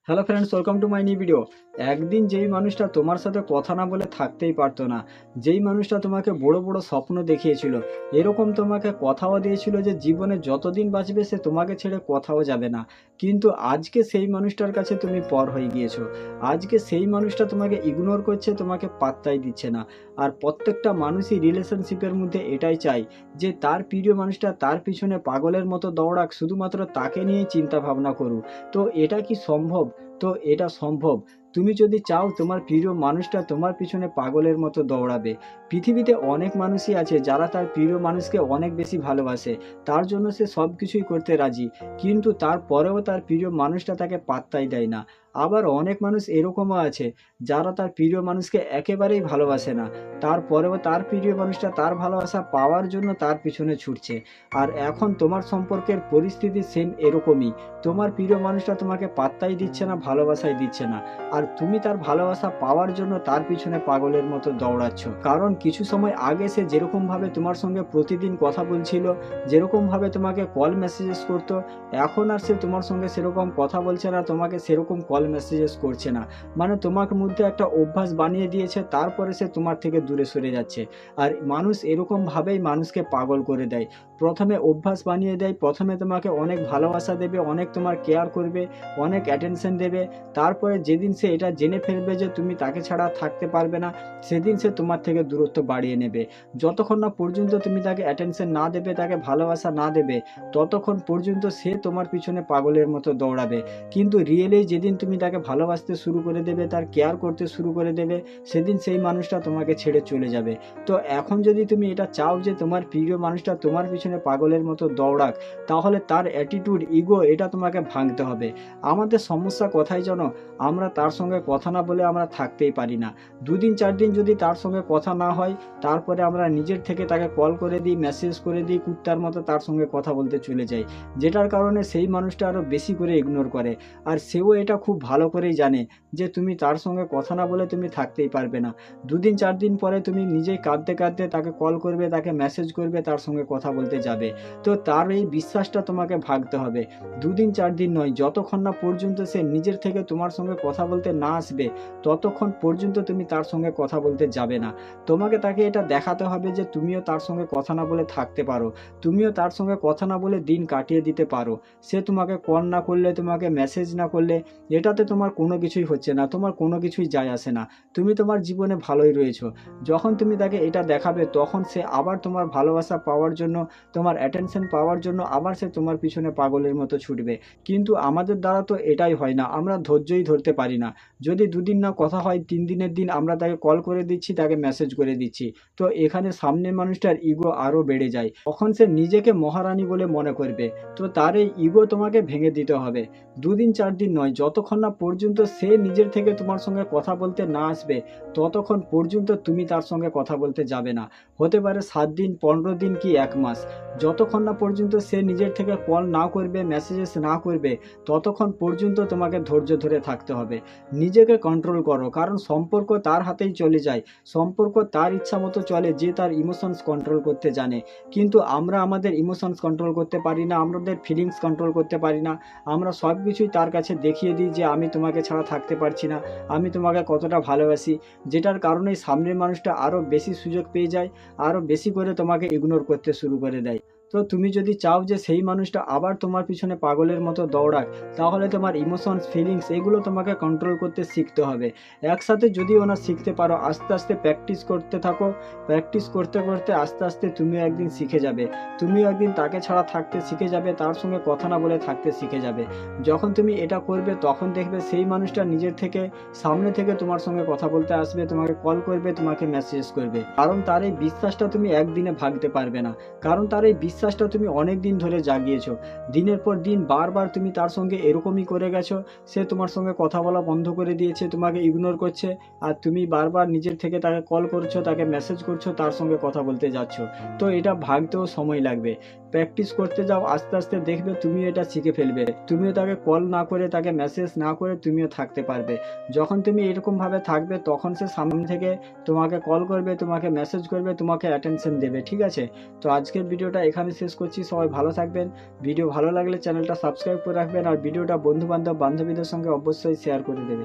Hello friends, welcome to my new video. একদিন যেই মানুষটা তোমার সাথে কথা না বলে থাকতেই পারতো না, যেই মানুষটা তোমাকে বড় বড় স্বপ্ন দেখিয়েছিল, এরকম তোমাকে কথাও দিয়েছিল যে জীবনে যতদিন বাঁচবে সে তোমাকে ছেড়ে কোথাও যাবে না, কিন্তু আজকে সেই মানুষটার কাছে তুমি পর হয়ে গিয়েছো। আজকে সেই মানুষটা তোমাকে ইগনোর করছে, তোমাকে পাত্তাই দিচ্ছে না। আর প্রত্যেকটা মানুষই রিলেশনশিপের মধ্যে এটাই চাই যে তার প্রিয় মানুষটা তার পিছনে পাগলের মতো দৌড়াক, শুধুমাত্র তাকে নিয়েই চিন্তা ভাবনা করুক। তো এটা কি সম্ভব? তো এটা সম্ভব। তুমি যদি চাও তোমার প্রিয় মানুষটা তোমার পিছনে পাগলের মতো দৌড়াবে। পৃথিবীতে অনেক মানুষই আছে যারা তার প্রিয় মানুষকে অনেক বেশি ভালোবাসে, তার জন্য সে সব কিছুই করতে রাজি, কিন্তু তারপরেও তার প্রিয় মানুষটা তাকে পাত্তাই দেয় না। আবার অনেক মানুষ এরকমও আছে যারা তার প্রিয় মানুষকে একেবারেই ভালোবাসে না, তারপরেও তার প্রিয় মানুষটা তার ভালোবাসা পাওয়ার জন্য তার পিছনে ছুটছে। আর এখন তোমার সম্পর্কের পরিস্থিতি সেম এরকমই। তোমার প্রিয় মানুষটা তোমাকে পাত্তাই দিচ্ছে না, ভালোবাসাই দিচ্ছে না, আর তুমি তার ভালোবাসা পাওয়ার জন্য তার পিছনে পাগলের মতো দৌড়াচ্ছ। কারণ কিছু সময় আগে সে যেরকম ভাবে তোমার সঙ্গে প্রতিদিন কথা বলছিল, যেরকম ভাবে তোমাকে কল মেসেজেস করতো, এখন আর সে তোমার সঙ্গে সেরকম কথা বলছে না, তোমাকে সেরকম কল মেসেজেস করছে না। মানে তোমার মধ্যে একটা অভ্যাস বানিয়ে দিয়েছে, তারপরে সে তোমার থেকে দূরে সরে যাচ্ছে। আর মানুষ এরকম ভাবেই মানুষকে পাগল করে দেয়। প্রথমে অভ্যাস বানিয়ে দেয়, প্রথমে তোমাকে অনেক ভালোবাসা দেবে, অনেক তোমার কেয়ার করবে, অনেক অ্যাটেনশন দেবে। তারপরে যেদিন সে এটা জেনে ফেলবে যে তুমি তাকে ছাড়া থাকতে পারবে না, সেদিন সে তোমার থেকে দূরত্ব বাড়িয়ে নেবে। যতক্ষণ না পর্যন্ত তুমি তাকে অ্যাটেনশন না দেবে, তাকে ভালোবাসা না দেবে, ততক্ষণ পর্যন্ত সে তোমার পিছনে পাগলের মতো দৌড়াবে। কিন্তু রিয়েলি যেদিন তুমি তাকে ভালোবাসতে শুরু করে দেবে, তার কেয়ার করতে শুরু করে দেবে, সেদিন সেই মানুষটা তোমাকে ছেড়ে চলে যাবে। তো এখন যদি তুমি এটা চাও যে তোমার প্রিয় মানুষটা তোমার পিছনে পাগলের মতো দৌড়াক, তাহলে তার অ্যাটিটিউড, ইগো, এটা তোমাকে ভাঙতে হবে। আমাদের সমস্যা কোথায় জানো? আমরা তার সঙ্গে কথা না বলে আমরা থাকতেই পারি না। দুদিন 4 দিন যদি তার সঙ্গে কথা না হয়, তারপরে আমরা নিজের থেকে তাকে কল করে দিই, মেসেজ করে দিই, কুত্তার মতো তার সঙ্গে কথা বলতে চলে যাই, যেটার কারণে সেই মানুষটা আরও বেশি করে ইগনোর করে। আর সেও এটা খুব ভালো করেই জানে যে তুমি তার সঙ্গে কথা না বলে তুমি থাকতেই পারবে না। 2 দিন 4 দিন পরে তুমি নিজেই কাঁদতে কাঁদতে তাকে কল করবে, তাকে মেসেজ করবে, তার সঙ্গে কথা বলতে যাবে। তো তার এই বিশ্বাসটা তোমাকে ভাগতে হবে। 2 দিন 4 দিন নয়, যতক্ষণ না পর্যন্ত সে নিজের থেকে তোমার সঙ্গে কথা বলতে না আসবে, ততক্ষণ পর্যন্ত তুমি তার সঙ্গে কথা বলতে যাবে না। তোমাকে তাকে এটা দেখাতে হবে যে তুমিও তার সঙ্গে কথা না বলে থাকতে পারো, তুমিও তার সঙ্গে কথা না বলে দিন কাটিয়ে দিতে পারো। সে তোমাকে কল না করলে, তোমাকে মেসেজ না করলে, এটাতে তোমার কোনো কিছুই হচ্ছে না, তোমার কোনো কিছুই যায় আসে না। তুমি তোমার জীবনে ভালোই রয়েছো। যখন তুমি তাকে এটা দেখাবে, তখন সে আবার তোমার ভালোবাসা পাওয়ার জন্য, তোমার অ্যাটেনশন পাওয়ার জন্য আবার সে তোমার পিছনে পাগলের মতো ছুটবে। কিন্তু আমাদের দ্বারা তো এটাই হয় না, আমরা ধৈর্যই ধরতে পারি না। যদি 2 দিন না কথা হয়, 3 দিনের দিন আমরা তাকে কল করে দিচ্ছি, তাকে মেসেজ করে দিচ্ছি, তো এখানে সামনের মানুষটার ইগো আরও বেড়ে যায়, তখন সে নিজেকে মহারানী বলে মনে করবে। তো তার এই ইগো তোমাকে ভেঙে দিতে হবে। 2 দিন 4 দিন নয়, যতক্ষণ না পর্যন্ত সে নিজের থেকে তোমার সঙ্গে কথা বলতে না আসবে, ততক্ষণ পর্যন্ত তুমি তার সঙ্গে কথা বলতে যাবে না। হতে পারে 7 দিন, 15 দিন, কি 1 মাস। যতক্ষণ না পর্যন্ত সে নিজের থেকে কল না করবে, মেসেজেস না করবে, ততক্ষণ পর্যন্ত তোমাকে ধৈর্য ধরে থাকতে হবে। নিজেকে কন্ট্রোল করো, কারণ সম্পর্ক তার হাতেই চলে যায়, সম্পর্ক তার ইচ্ছা মতো চলে যে তার ইমোশনস কন্ট্রোল করতে জানে। কিন্তু আমরা আমাদের ইমোশনস কন্ট্রোল করতে পারি না, আমাদের ফিলিংস কন্ট্রোল করতে পারি না। আমরা সব কিছুই তার কাছে দেখিয়ে দিই যে আমি তোমাকে ছাড়া থাকতে পারছি না, আমি তোমাকে কতটা ভালোবাসি, যেটার কারণেই সামনের মানুষটা আরও বেশি সুযোগ পেয়ে যায়, আরও বেশি করে তোমাকে ইগনোর করতে শুরু করে দেয়। তো তুমি যদি চাও যে সেই মানুষটা আবার তোমার পিছনে পাগলের মতো দৌড়াক, তাহলে তোমার ইমোশনস, ফিলিংস, এগুলো তোমাকে কন্ট্রোল করতে শিখতে হবে। একসাথে যদিও না শিখতে পারো, আস্তে আস্তে প্র্যাকটিস করতে থাকো, প্র্যাকটিস করতে করতে আস্তে আস্তে তুমিও একদিন শিখে যাবে। তুমিও একদিন তাকে ছাড়া থাকতে শিখে যাবে, তার সঙ্গে কথা না বলে থাকতে শিখে যাবে। যখন তুমি এটা করবে, তখন দেখবে সেই মানুষটা নিজের থেকে, সামনে থেকে তোমার সঙ্গে কথা বলতে আসবে, তোমাকে কল করবে, তোমাকে মেসেজ করবে। কারণ তার এই বিশ্বাসটা তুমি একদিনে ভাঙতে পারবে না, কারণ তার এই বিশ্বাসটা তুমি অনেক দিন ধরে জাগিয়েছো। দিনের পর দিন বারবার তুমি তার সঙ্গে এরকমই করে গেছো, সে তোমার সঙ্গে কথা বলা বন্ধ করে দিয়েছে, তোমাকে ইগনোর করছে, আর তুমি বারবার নিজের থেকে তাকে কল করছো, তাকে মেসেজ করছো, তার সঙ্গে কথা বলতে যাচ্ছ। তো এটা ভাঙতেও সময় লাগবে। প্র্যাকটিস করতে যাও, আস্তে আস্তে দেখবে তুমিও এটা শিখে ফেলবে, তুমিও তাকে কল না করে, তাকে মেসেজ না করে তুমিও থাকতে পারবে। যখন তুমি এরকমভাবে থাকবে, তখন সে সামনে থেকে তোমাকে কল করবে, তোমাকে মেসেজ করবে, তোমাকে অ্যাটেনশন দেবে। ঠিক আছে? তো আজকের ভিডিওটা এখানে শেষ করছি। সবাই ভালো থাকবেন। ভিডিও ভালো লাগলে চ্যানেলটা সাবস্ক্রাইব করে রাখবেন আর ভিডিওটা বন্ধু বান্ধব বান্ধবীদের সঙ্গে অবশ্যই শেয়ার করে দেবে।